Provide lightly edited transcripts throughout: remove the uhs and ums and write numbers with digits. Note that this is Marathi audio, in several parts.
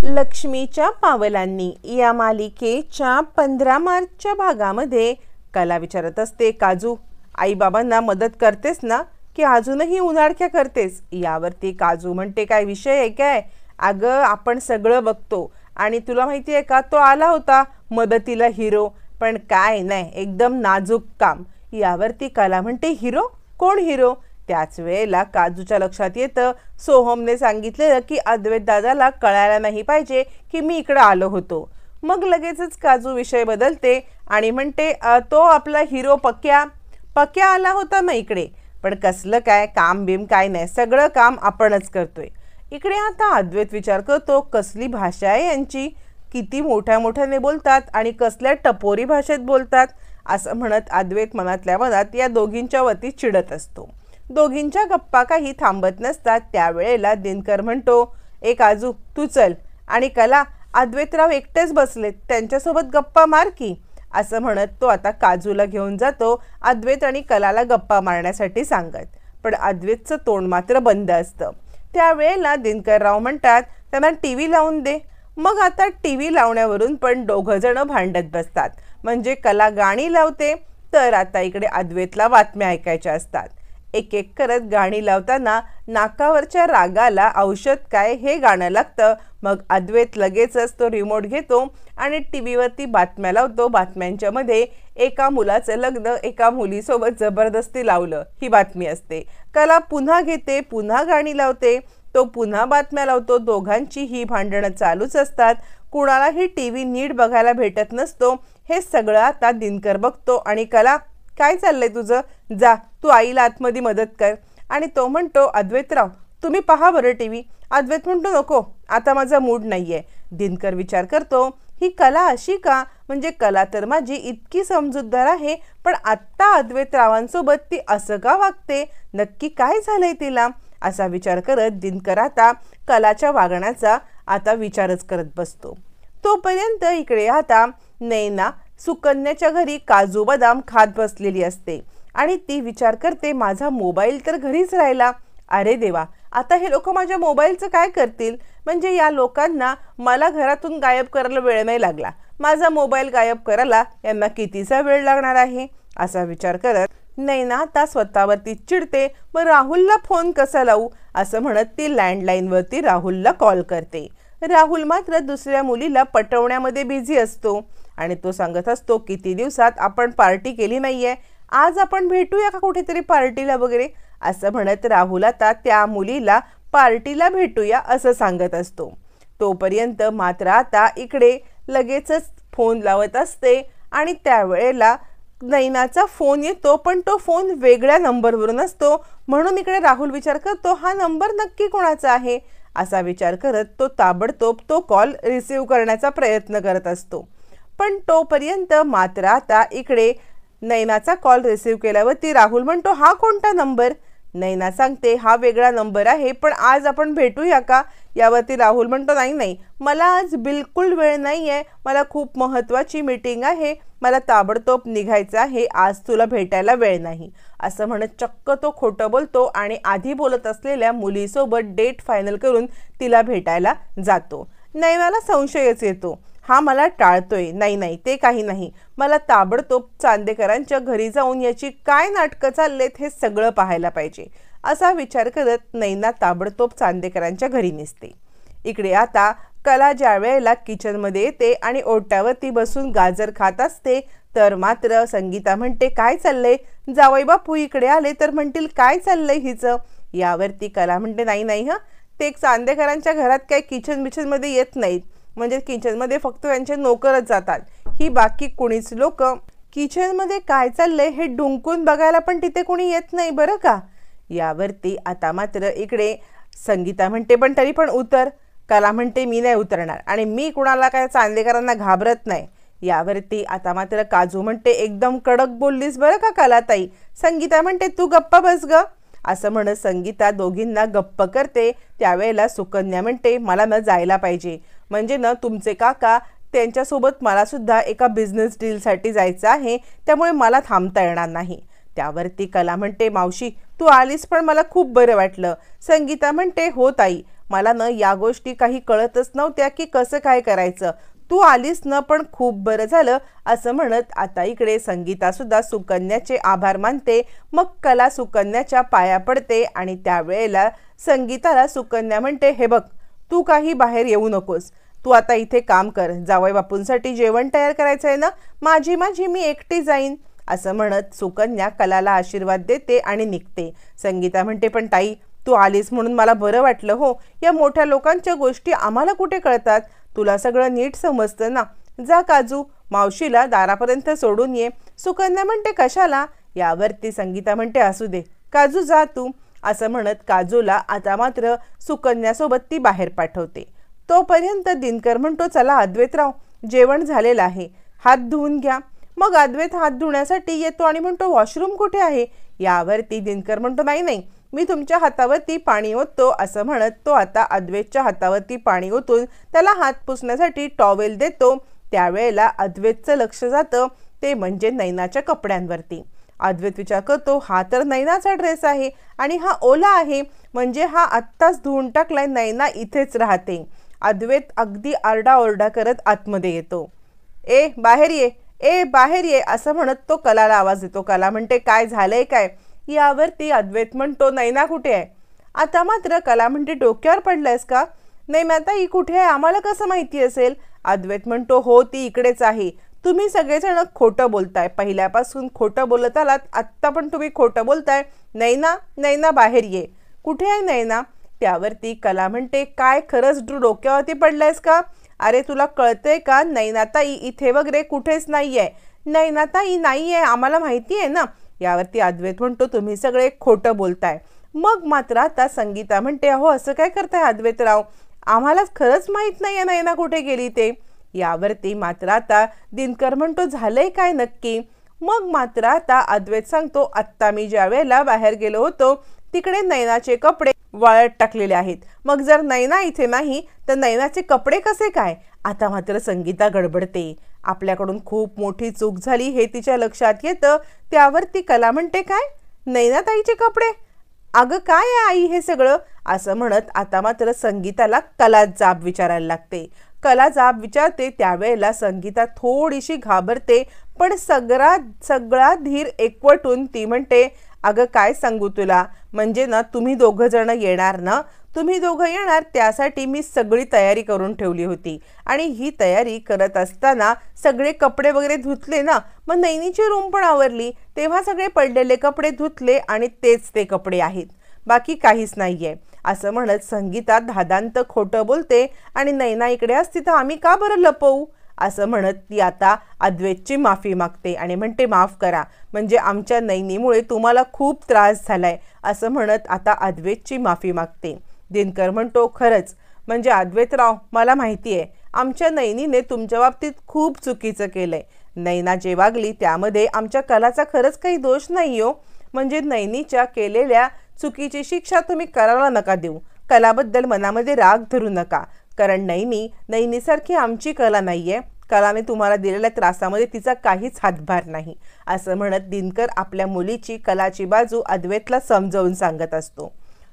लक्ष्मीच्या पावलांनी या मालिकेच्या 15 मार्चच्या भागामध्ये कला विचारत असते, काजू आई बाबांना मदत करतेस ना, की अजूनही उन्हाळक्या करतेस? यावरती काजू म्हणते, काय विषय आहे काय? अगं आपण सगळं बघतो आणि तुला माहिती आहे का, तो आला होता मदतीला हिरो, पण काय नाही एकदम नाजूक काम. यावरती कला म्हणते, हिरो? कोण हिरो? त्याच वेळेला काजूच्या लक्षात येतं सोहमने सांगितलेलं की अद्वैत दादाला कळायला नाही पाहिजे की मी इकडे आलो होतो. मग लगेचच काजू विषय बदलते आणि म्हणते, तो आपला हिरो पक्या आला होता ना इकडे, पण कसलं काय काम बिम काय नाही, सगळं काम आपणच करतोय. इकडे आता अद्वैत विचार करतो, कसली भाषा आहे यांची, किती मोठ्या मोठ्याने बोलतात आणि कसल्या टपोरी भाषेत बोलतात. असं म्हणत अद्वैत मनातल्या मनात या दोघींच्या वती चिडत असतो. दोघींच्या गप्पा काही थांबत नसतात. त्यावेळेला दिनकर म्हणतो, एक काजू तू चल, आणि कला अद्वैतराव एकटेच बसलेत, त्यांच्यासोबत गप्पा मार की. असं म्हणत तो आता काजूला घेऊन जातो अद्वैत आणि कलाला गप्पा मारण्यासाठी सांगत. पण अद्वैतचं तोंड मात्र बंद असतं. त्यावेळेला दिनकरराव म्हणतात, त्यांना टीव्ही लावून दे. मग आता टीव्ही लावण्यावरून पण दोघं जण भांडत बसतात. म्हणजे कला गाणी लावते तर आता इकडे अद्वैतला बातम्या ऐकायच्या असतात. एक एक करत गाणी लावताना नाकावरच्या रागाला औषध काय हे गाणं लागतं. मग अद्वैत लगेचच तो रिमोट घेतो आणि टीव्हीवरती बातम्या लावतो. बातम्यांच्या मध्ये एका मुलाचं लग्न एका मुलीसोबत जबरदस्ती लावलं ही बातमी असते. कला पुन्हा घेते, पुन्हा गाणी लावते, तो पुन्हा बातम्या लावतो. दोघांची ही भांडणं चालूच असतात. कुणालाही टीव्ही नीट बघायला भेटत नसतो. हे सगळं आता दिनकर बघतो आणि कला, काय चाललंय तुझं? जा तू आईला आतमध्ये मदत कर. आणि तो म्हणतो, अद्वैतराव तुम्ही पहा बरं टीव्ही. अद्वैत म्हणतो, नको आता माझा मूड नाहीये. दिनकर विचार करतो, ही कला अशी का? म्हणजे कला तर माझी इतकी समजूतदार आहे, पण आत्ता अद्वैतरावांसोबत ती असं का वागते? नक्की काय झालंय तिला? असा विचार करत दिनकर आता कलाच्या वागण्याचा आता विचारच करत बसतो. तोपर्यंत इकडे आता नैना सुकन्याच्या घरी काजू बदाम खात बसलेली असते आणि ती विचार करते, माझा मोबाईल तर घरीच राहिला. अरे देवा, आता हे लोक माझ्या मोबाईलचं काय करतील? म्हणजे या लोकांना मला घरातून गायब करायला वेळ नाही लागला, माझा मोबाईल गायब करायला यांना कितीचा वेळ लागणार आहे? असा विचार करत नैना आता स्वतःवरती चिडते. मग राहुलला फोन कसा लावू असं म्हणत ती लँडलाईनवरती राहुलला कॉल करते. राहुल मात्र दुसऱ्या मुलीला पटवण्यामध्ये बिझी असतो आणि तो सांगत असतो, किती दिवसात आपण पार्टी केली नाहीये, आज आपण भेटूया का कुठेतरी पार्टीला वगैरे. असं म्हणत राहुल आता त्या मुलीला पार्टीला भेटूया असं सांगत असतो. तोपर्यंत मात्र आता इकडे लगेचच फोन लावत असते आणि त्यावेळेला नैनाचा फोन येतो, पण तो फोन वेगळ्या नंबरवरून असतो. म्हणून इकडे राहुल विचार करतो, हा नंबर नक्की कोणाचा आहे? असा विचार करत तो ताबडतोब तो कॉल रिसीव्ह करण्याचा प्रयत्न करत असतो. पण तोपर्यंत मात्र आता इकडे नैनाचा कॉल रिसीव्ह केल्यावरती राहुल म्हणतो, हा कोणता नंबर? नैना सांगते, हा वेगळा नंबर आहे, पण आज आपण भेटूया का? यावरती राहुल म्हणतो, नाही, मला आज बिलकुल वेळ नाही आहे, मला खूप महत्त्वाची मीटिंग आहे, मला ताबडतोब निघायचं आहे, आज तुला भेटायला वेळ नाही. असं म्हणत चक्क तो खोटं बोलतो आणि आधी बोलत असलेल्या मुलीसोबत डेट फायनल करून तिला भेटायला जातो. नैनाला संशयच येतो, हा मला टाळतोय. नाही ते काही नाही, मला ताबडतोब चांदेकरांच्या घरी जाऊन याची काय नाटकं चाललेत हे सगळं पाहायला पाहिजे. असा विचार करत नैना ताबडतोब चांदेकरांच्या घरी निघते. इकडे आता कला ज्या वेळेला किचनमध्ये येते आणि ओट्यावरती बसून गाजर खात असते तर मात्र संगीता म्हणते, काय चाललंय? जावई बापू इकडे आले तर म्हणतील काय चाललंय हिचं? यावरती कला म्हणते, नाही ते चांदेकरांच्या घरात काय किचन मध्ये येत नाहीत, म्हणजे किचनमध्ये फक्त त्यांचे नोकरच जातात, ही बाकी कोणीच लोक किचनमध्ये काय चाललंय हे डुंकून बघायला पण तिथे कोणी येत नाही बरं का. यावरती आता मात्र इकडे संगीता म्हणते, पण तरी पण उतर. कला म्हणते, मी नाही उतरणार आणि मी कुणाला काय चांदेकरांना घाबरत नाही. यावरती आता मात्र काजू म्हणते, एकदम कडक बोललीस बरं का कलाताई. संगीता म्हणते, तू गप्पा बस ग. असं म्हणत संगीता दोघींना गप्प करते. त्यावेळेला सुकन्या म्हणते, मला न जायला पाहिजे, म्हणजे न तुमचे काका त्यांच्यासोबत मला सुद्धा एका बिझनेस डीलसाठी जायचं आहे, त्यामुळे मला थांबता येणार नाही. त्यावरती कला म्हणते, मावशी तू आलीस पण मला खूप बरं वाटलं. संगीता म्हणते, हो ताई, मला न या गोष्टी काही कळतच नव्हत्या की कसं काय करायचं. तू आलीस न पण खूप बरं झालं असं म्हणत आता इकडे संगीता सुद्धा सुकन्याचे आभार मानते. मग कला सुकन्याच्या पाया पडते आणि त्यावेळेला संगीताला सुकन्या म्हणते, हे बघ, तू काही बाहेर येऊ नकोस. तू आता इथे काम कर. जावई बापूंसाठी जेवण तयार करायचं आहे ना, माझी माझी मी एकटी जाईन असं म्हणत सुकन्या कलाला आशीर्वाद देते आणि निघते. संगीता म्हणते, पण ताई, तू आलीस म्हणून मला बरं वाटलं हो. या मोठ्या लोकांच्या गोष्टी आम्हाला कुठे कळतात. तुला सगळं नीट समजतं ना. जा काजू, मावशीला दारापर्यंत सोडून ये. सुकन्या म्हणते, कशाला. यावरती संगीता म्हणते, असू दे काजू, जा तू असं म्हणत काजूला आता मात्र सुकन्यासोबत ती बाहेर पाठवते. तोपर्यंत दिनकर म्हणतो, चला अद्वैतराव, जेवण झालेलं आहे, हात धुवून घ्या. मग अद्वैत हात धुण्यासाठी येतो आणि म्हणतो, वॉशरूम कुठे आहे. यावरती दिनकर म्हणतो, नाही नाही, मी तुमच्या हातावरती पाणी ओततो असं म्हणत तो आता अद्वैतच्या हातावरती पाणी ओतून त्याला हात पुसण्यासाठी टॉवेल देतो. त्यावेळेला अद्वैतचं लक्ष जातं ते म्हणजे नैनाच्या कपड्यांवरती. अद्वैत विचार करतो, हा तर नैनाचा ड्रेस आहे आणि हा ओला आहे, म्हणजे हा आत्ताच धुवून टाकलाय, नैना इथेच राहते. अद्वैत अगदी आरडाओरडा करत आतमध्ये येतो. ए बाहेर ये, ए बाहेर ये असं म्हणत तो कलाला आवाज देतो. कला म्हणते, काय झालंय काय. यावरती अद्वैत म्हणतो, नैना कुठे आहे. आता मात्र कला म्हणते, डोक्यावर पडलंयस का. नैनाताई कुठे आहे, आम्हाला कसं माहिती असेल. अद्वैत म्हणतो, हो ती इकडेच आहे. तुम्ही सगळेजण खोटं बोलताय, पहिल्यापासून खोटं बोलत आलात, आत्ता पण तुम्ही खोटं बोलताय. नैना, नैना बाहेर ये. कुठे आहे नैना. त्यावरती कला म्हणते, काय खरंच डोक्यावरती पडलंयस का. अरे तुला कळतंय का, नैनाताई इथे वगैरे कुठेच नाहीये. नैनाताई नाहीये, आम्हाला माहिती आहे ना. यावरती अद्वैत म्हणतो, तुम्ही सगळे खोटं बोलताय. मग मात्र आता संगीता म्हणते, अहो असं काय करताय अद्वैतराव, आम्हाला खरंच माहित नाहीये नैना कुठे गेली ते. यावरती मात्र आता दिनकर म्हणतो, झालंय काय नक्की. मग मात्र आता अद्वैत सांगतो, आत्ता मी ज्या वेळेला बाहेर गेलो होतो तिकडे नैनाचे कपडे वाळत टाकलेले आहेत. मग जर नैना इथे नाही तर नैनाचे कपडे कसे काय. आता मात्र संगीता गडबडते. आपल्याकडून खूप मोठी चूक झाली हे तिच्या लक्षात येतं. त्यावरती कला म्हणते, काय नैनाताईचे कपडे. अगं काय आहे आई हे सगळं असं म्हणत आता मात्र संगीताला कला जाब विचारायला लागते. कला जाब विचारते त्यावेळेला संगीता थोडीशी घाबरते, पण सगळा धीर एकवटून ती म्हणते, अगं काय सांगू तुला, म्हणजे ना तुम्ही दोघं जण येणार ना, तुम्ही दोघं येणार त्यासाठी मी सगळी तयारी करून ठेवली होती. आणि ही तयारी करत असताना सगळे कपडे वगैरे धुतले ना, मग नैनीची रूम पण आवरली, तेव्हा सगळे पडलेले कपडे धुतले आणि तेच ते कपडे आहेत, बाकी काहीच नाहीये असं म्हणत संगीता धादांत खोटं बोलते. आणि नैना इकडे असती तर आम्ही का बरं लपवू असं म्हणत ती आता अद्वैतची माफी मागते आणि म्हणते, माफ करा, म्हणजे आमच्या नैनीमुळे तुम्हाला खूप त्रास झालाय असं म्हणत आता अद्वैतची माफी मागते. दिनकर म्हणतो, खरंच म्हणजे अद्वैतराव, मला माहिती आहे आमच्या नैनीने तुमच्या बाबतीत खूप चुकीचं केलंय. नैना जे वागली त्यामध्ये आमच्या कलाचा खरंच काही दोष नाही हो. म्हणजे नैनीच्या केलेल्या चुकीची शिक्षा तुम्ही कलाला नका देऊ. कलाबद्दल मनामध्ये राग धरू नका, कारण नैनीसारखी आमची कला नाहीये. कलाने तुम्हाला दिलेल्या त्रासामध्ये तिचा काहीच हातभार नाही असं म्हणत दिनकर आपल्या मुलीची कलाची बाजू अद्वैतला समजावून सांगत असतो.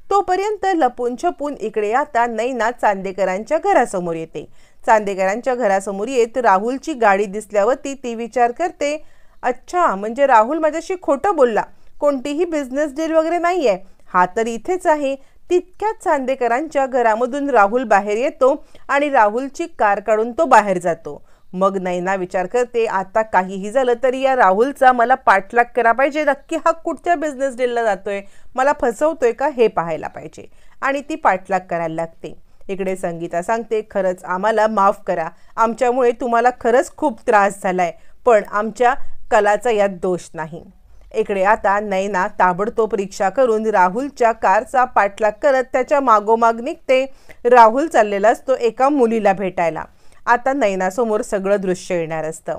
तोपर्यंत लपून छपून इकडे आता नैना चांदेकरांच्या घरासमोर येते. चांदेकरांच्या घरासमोर येत राहुलची गाडी दिसल्यावरती ती विचार करते, अच्छा म्हणजे राहुल माझ्याशी खोटं बोलला, कोणतीही बिझनेस डील वगैरे नाहीये, हा तर इथेच आहे. तितक्यात चांदेकरांच्या घरामधून राहुल बाहेर येतो आणि राहुलची कार काढून तो बाहेर जातो. मग नैना विचार करते, आता काहीही झालं तरी या राहुलचा मला पाठलाग करा पाहिजे, नक्की हा कुठच्या बिझनेस डीलला जातोय, मला फसवतोय का हे पाहायला पाहिजे. आणि ती पाठलाग करायला लागते. इकडे संगीता सांगते, खरंच आम्हाला माफ करा, आमच्यामुळे तुम्हाला खरंच खूप त्रास झालाय, पण आमच्या कलाचा यात दोष नाही. इकडे आता नैना ताबडतोब रिक्षा करून राहुलच्या कारचा पाठलाग करत त्याच्या मागोमाग निघते. राहुल चाललेला असतो एका मुलीला भेटायला. आता नैनासमोर सगळं दृश्य येणार असतं.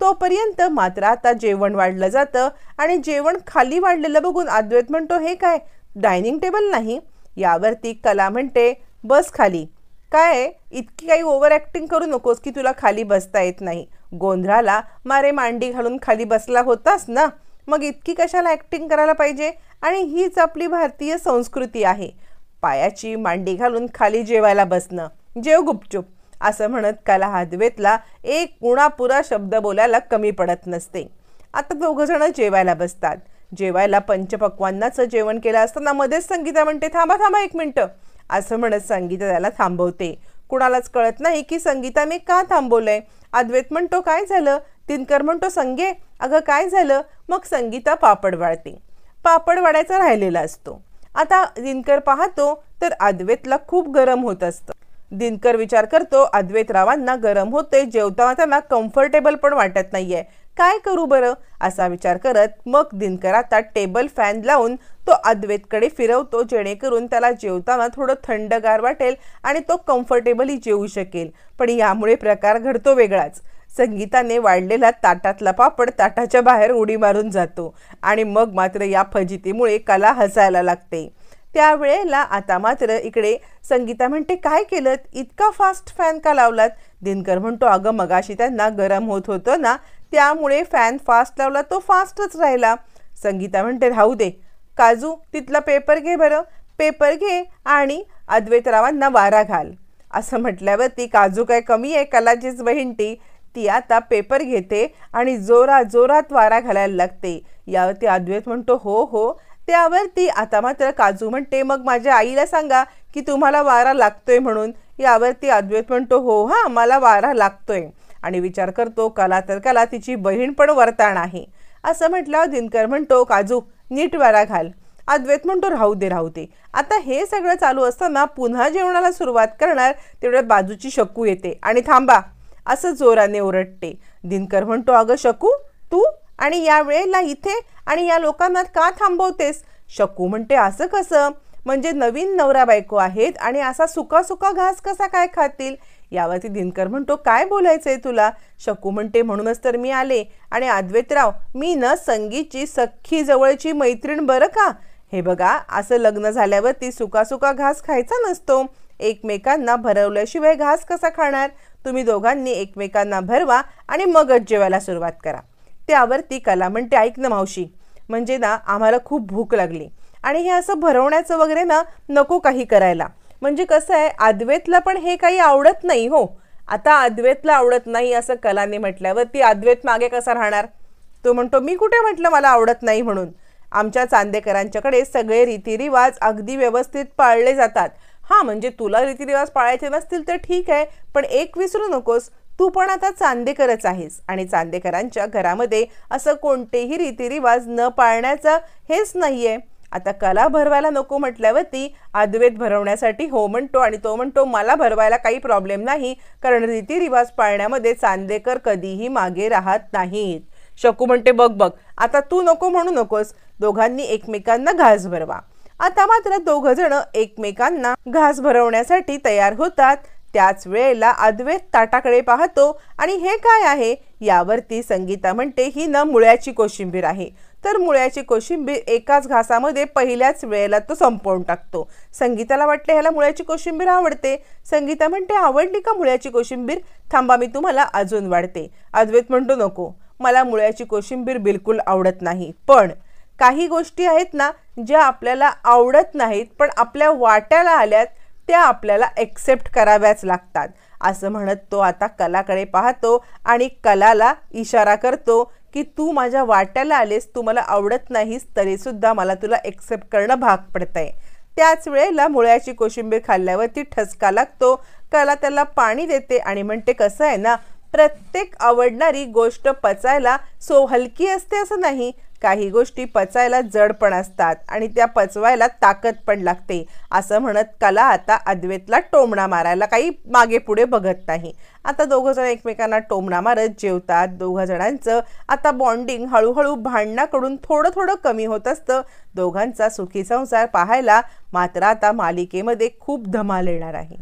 तोपर्यंत मात्र आता जेवण वाढलं जातं आणि जेवण खाली वाढलेलं बघून अद्वैत म्हणतो, हे काय डायनिंग टेबल नाही. यावरती कला म्हणते, बस खाली. काय इतकी काही ओव्हर ॲक्टिंग करू नकोस की तुला खाली बसता येत नाही. गोंधळाला मारे मांडी घालून खाली बसला होतास ना, मग इतकी कशाला ॲक्टिंग करायला पाहिजे. आणि हीच आपली भारतीय संस्कृती आहे. पायाची मांडी घालून खाली जेवायला बसणं, जेव गुपचूप असं म्हणत कला अद्वैतला एक पुरा शब्द बोलायला कमी पडत नसते. आता दोघं जण जेवायला बसतात. जेवायला पंचपक्वान्नाचं जेवण केलं असताना मध्येच संगीता म्हणते, थांबा थांबा 1 मिनिट असं म्हणत संगीता त्याला थांबवते. कुणालाच कळत नाही की संगीताने का थांबवलंय. अद्वैत म्हणतो, काय झालं? दिनकर म्हणतो, संगे अगं काय झालं? मग संगीता पापड वाढते. पापड वाढायचा राहिलेला असतो. आता दिनकर पाहतो तर अद्वैतला खूप गरम होत असतं. दिनकर विचार करतो, अद्वैतरावांना गरम होते, जेवताना त्यांना कम्फर्टेबल पण वाटत नाहीये, काय करू बरं असा विचार करत मग दिनकर आता टेबल फॅन लावून तो अद्वैतकडे फिरवतो, जेणेकरून त्याला जेवताना थोडं थंडगार वाटेल आणि तो कम्फर्टेबली जेवू शकेल. पण यामुळे प्रकार घडतो वेगळाच. संगीताने वाढलेला ताटातला पापड ताटाच्या बाहेर उडी मारून जातो आणि मग मात्र या फजितीमुळे कला हसायला लागते. त्यावेळेला आता मात्र इकडे संगीता म्हणते, काय केलं? इतका फास्ट फॅन का लावलात? दिनकर म्हणतो, अगं मगाशी त्यांना गरम होत होतं ना, त्यामुळे फॅन फास्ट लावला, तो फास्टच राहिला. संगीता म्हणते, राहू दे काजू, तिथला पेपर घे बरं, पेपर घे आणि अद्वैतरावांना वारा घाल असं म्हटल्यावरती काजू काय कमी आहे, कलाचीच बहीण ती आता पेपर घेते आणि जोरात वारा घालायला लागते. यावरती अद्वैत म्हणतो, हो हो. त्यावरती आता मात्र काजू म्हणते, मग माझ्या आईला सांगा की तुम्हाला वारा लागतोय म्हणून. यावरती अद्वैत म्हणतो, हो हा मला वारा लागतोय. आणि विचार करतो, कला तर कला, तिची बहीण पण वरताण आहे. असं म्हटल्यावर दिनकर म्हणतो, काजू नीट वारा घाल. अद्वैत म्हणतो, राहू दे. आता हे सगळं चालू असताना पुन्हा जेवणाला सुरुवात करणार तेवढ्यात बाजूची शकू येते आणि थांबा असं जोराने ओरडते. दिनकर म्हणतो, अगं शकू, तू आणि या वेळेला इथे आणि या लोकांना का थांबवतेस? शकू म्हणते, असं कसं? म्हणजे नवीन नवरा बायको आहेत आणि असा सुका घास कसा काय खातील? यावरती दिनकर म्हणतो, काय बोलायचंय तुला? शकू म्हणते, म्हणूनच तर मी आले. आणि अद्वैतराव, मी न संगीतची सख्खी जवळची मैत्रीण बरं का. हे बघा, असं लग्न झाल्यावरती सुका घास खायचा नसतो. एकमेकांना भरवल्याशिवाय घास कसा खाणार? तुम्ही दोघांनी एकमेकांना भरवा आणि मगच जेवायला सुरुवात करा. त्यावरती कला म्हणते, ऐक ना मावशी, म्हणजे ना आम्हाला खूप भूक लागली आणि हे असं भरवण्याचं वगैरे ना नको काही करायला. म्हणजे कसं आहे, अद्वैतला पण हे काही आवडत नाही हो. आता अद्वैतला आवडत नाही असं कलाने म्हटल्यावरती अद्वैत मागे कसा राहणार? तो म्हणतो, मी कुठे म्हटलं मला आवडत नाही म्हणून. आमच्या चांदेकरांच्याकडे सगळे रीतिरिवाज अगदी व्यवस्थित पाळले जातात. हां, म्हणजे तुला रीतिरिवाज पाळायचे नसतील तर ठीक आहे, पण एक विसरू नकोस, तू पण आता चांदेकरच आहेस आणि चांदेकरांच्या घरामध्ये असं कोणतेही रीतिरिवाज न पाळण्याचं हेच नाहीये. आता कला भरवायला नको म्हटल्यावरती अद्वैत भरवण्यासाठी हो म्हणतो आणि तो म्हणतो, मला भरवायला काही प्रॉब्लेम नाही, कारण रीतिरिवाज पाळण्यामध्ये चांदेकर कधीही मागे राहत नाहीत. शकू म्हणते, बघ आता तू नको म्हणू नकोस, दोघांनी एकमेकांना घास भरवा. आता मात्र दोघं जण एकमेकांना घास भरवण्यासाठी तयार होतात. त्याच वेळेला अद्वैत ताटाकडे पाहतो आणि हे काय आहे? यावरती संगीता म्हणते, ही न मुळ्याची कोशिंबीर आहे. तर मुळ्याची कोशिंबीर एकाच घासामध्ये पहिल्याच वेळेला तो संपवून टाकतो. संगीताला वाटते ह्याला मुळ्याची कोशिंबीर आवडते. संगीता म्हणते, आवडली का मुळ्याची कोशिंबीर? थांबा, मी तुम्हाला अजून वाढते. अद्वैत म्हणतो, नको, मला मुळ्याची कोशिंबीर बिलकुल आवडत नाही. पण काही गोष्टी आहेत ना ज्या आपल्याला आवडत नाहीत पण आपल्या वाट्याला आल्यात त्या आपल्याला एक्सेप्ट कराव्याच लागतात. असं म्हणत तो आता कलाकडे पाहतो आणि कलाला इशारा करतो की तू माझ्या वाट्याला आलेस, तू मला आवडत नाहीस, तरी सुद्धा मला तुला एक्सेप्ट करणं भाग पडतंय. त्याच वेळेला मुळ्याची कोशिंबीर खाल्ल्यावरती ठसका लागतो. कला त्याला पाणी देते आणि म्हणते, कसं आहे ना, प्रत्येक आवडणारी गोष्ट पचायला हलकी असते असं नाही, काही गोष्टी पचायला जड पण असतात आणि त्या पचवायला ताकद पण लागते. असं म्हणत कला आता अद्वैतला टोमणा मारायला काही मागे पुढे बघत नाही. आता दोघं जण एकमेकांना टोमणा मारत जेवतात. दोघं जणांचं आता बॉन्डिंग हळूहळू भांडणाकडून थोडं कमी होत असतं. दोघांचा सुखी संसार पाहायला मात्र आता मालिकेमध्ये खूप धमाल येणार आहे.